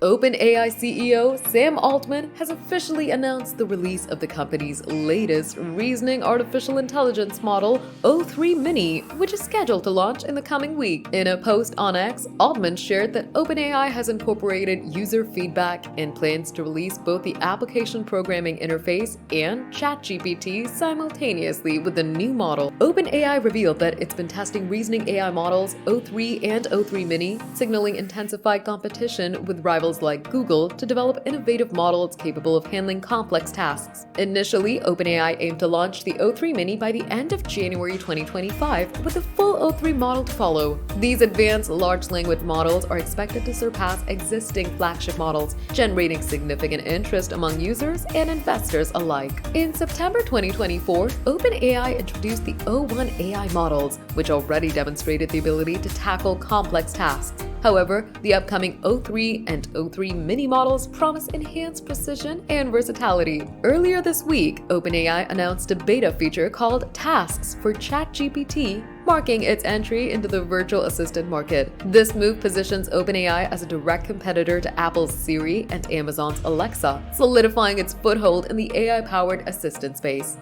OpenAI CEO Sam Altman has officially announced the release of the company's latest reasoning artificial intelligence model, O3 Mini, which is scheduled to launch in the coming week. In a post on X, Altman shared that OpenAI has incorporated user feedback and plans to release both the application programming interface and ChatGPT simultaneously with the new model. OpenAI revealed that it's been testing reasoning AI models O3 and O3 Mini, signaling intensified competition with rivals like Google to develop innovative models capable of handling complex tasks. Initially, OpenAI aimed to launch the O3 Mini by the end of January 2025, with the full O3 model to follow. These advanced large language models are expected to surpass existing flagship models, generating significant interest among users and investors alike. In September 2024, OpenAI introduced the O1 AI models, which already demonstrated the ability to tackle complex tasks. However, the upcoming O3 and O3 Mini models promise enhanced precision and versatility. Earlier this week, OpenAI announced a beta feature called Tasks for ChatGPT, marking its entry into the virtual assistant market. This move positions OpenAI as a direct competitor to Apple's Siri and Amazon's Alexa, solidifying its foothold in the AI-powered assistant space.